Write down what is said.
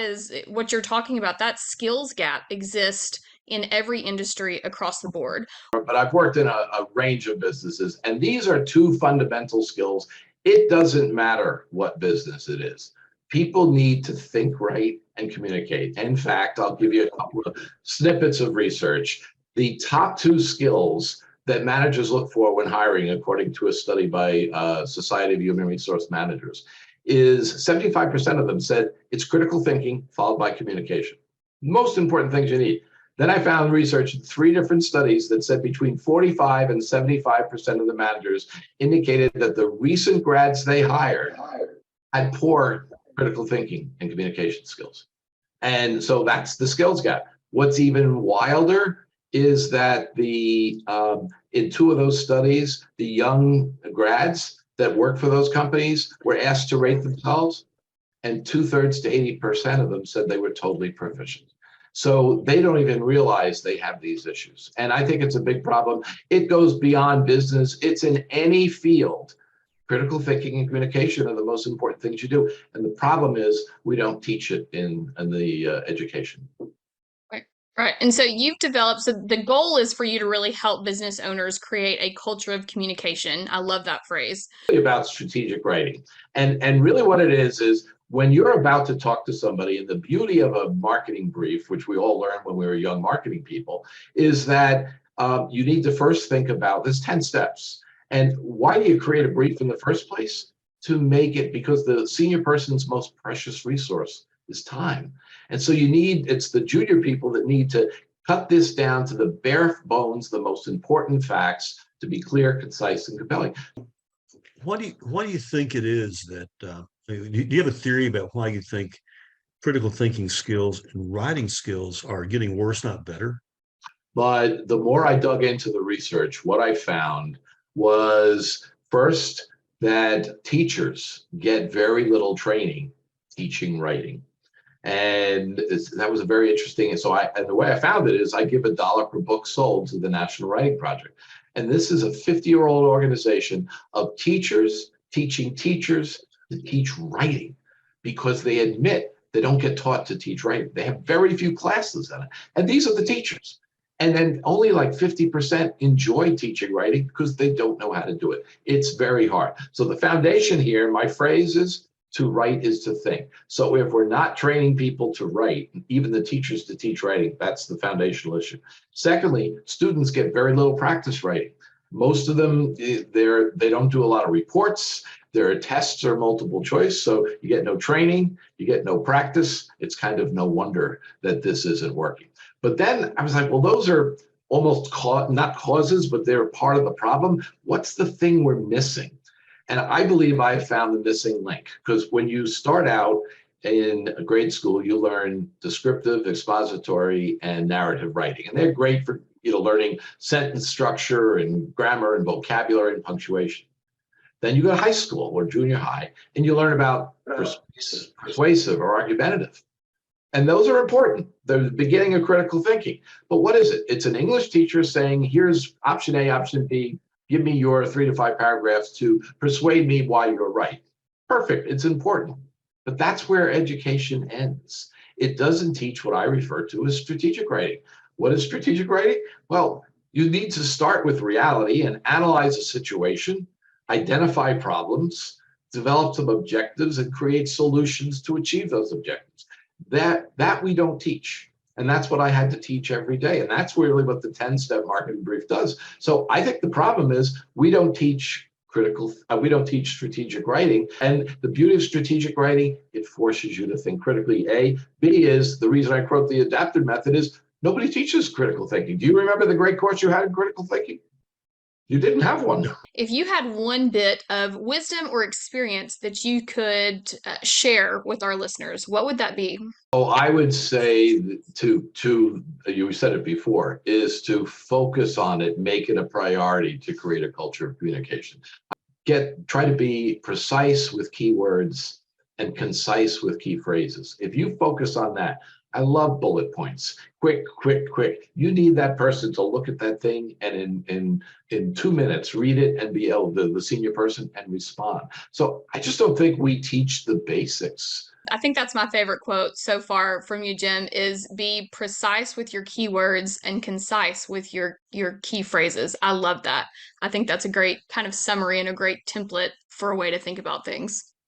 is what you're talking about. That skills gap exists in every industry across the board. But I've worked in a range of businesses, and these are two fundamental skills. It doesn't matter what business it is. People need to think right and communicate. In fact, I'll give you a couple of snippets of research. The top two skills that managers look for when hiring, according to a study by Society of Human Resource Managers, is 75% of them said it's critical thinking followed by communication. Most important things you need. Then I found research in 3 different studies that said between 45 and 75% of the managers indicated that the recent grads they hired had poor critical thinking and communication skills. And so that's the skills gap. What's even wilder is that in 2 of those studies, the young grads that work for those companies were asked to rate themselves, and 2/3 to 80% of them said they were totally proficient. So they don't even realize they have these issues. And I think it's a big problem. It goes beyond business. It's in any field. Critical thinking and communication are the most important things you do. And the problem is we don't teach it in the education. Right. And so you've developed, so the goal is for you to really help business owners create a culture of communication. I love that phrase. About strategic writing. And really what it is when you're about to talk to somebody, and the beauty of a marketing brief, which we all learned when we were young marketing people, is that you need to first think about, there's 10 steps. And why do you create a brief in the first place? To make it, because the senior person's most precious resource is time. And so it's the junior people that need to cut this down to the bare bones, the most important facts, to be clear, concise, and compelling. Why do you think it is that, do you have a theory about why you think critical thinking skills and writing skills are getting worse, not better? But the more I dug into the research, what I found was first that teachers get very little training teaching writing. And that was a very interesting. And and the way I found it is I give $1 per book sold to the National Writing Project. And this is a 50-year-old organization of teachers teaching teachers to teach writing, because they admit they don't get taught to teach writing. They have very few classes in it. And these are the teachers. And then only like 50% enjoy teaching writing because they don't know how to do it. It's very hard. So the foundation here, my phrase is, to write is to think. So if we're not training people to write, even the teachers to teach writing, that's the foundational issue. Secondly, students get very little practice writing. Most of them, they don't do a lot of reports. Their tests are multiple choice, so you get no training, you get no practice. It's kind of no wonder that this isn't working. But then I was like, well, those are almost not causes, but they're part of the problem. What's the thing we're missing? And I believe I found the missing link, because when you start out in grade school, you learn descriptive, expository, and narrative writing. And they're great for learning sentence structure and grammar and vocabulary and punctuation. Then you go to high school or junior high, and you learn about persuasive or argumentative. And those are important. They're the beginning of critical thinking. But what is it? It's an English teacher saying, here's option A, option B. Give me your 3 to 5 paragraphs to persuade me why you're right. Perfect. It's important. But that's where education ends. It doesn't teach what I refer to as strategic writing. What is strategic writing? Well, you need to start with reality and analyze a situation, identify problems, develop some objectives, and create solutions to achieve those objectives. That we don't teach. And that's what I had to teach every day. And that's really what the 10-step marketing brief does. So I think the problem is we don't teach strategic writing. And the beauty of strategic writing, it forces you to think critically. A. B is, the reason I quote the adapted method is, nobody teaches critical thinking. Do you remember the great course you had in critical thinking? You didn't have one. If you had one bit of wisdom or experience that you could share with our listeners, what would that be? Oh, I would say to you said it before, is to focus on it, make it a priority to create a culture of communication. Try to be precise with keywords and concise with key phrases. If you focus on that, I love bullet points. Quick, quick, quick. You need that person to look at that thing and in 2 minutes read it and be able to, the senior person, and respond. So I just don't think we teach the basics I think that's my favorite quote so far from you, Jim, is be precise with your keywords and concise with your key phrases. I love that. I think that's a great kind of summary and a great template for a way to think about things.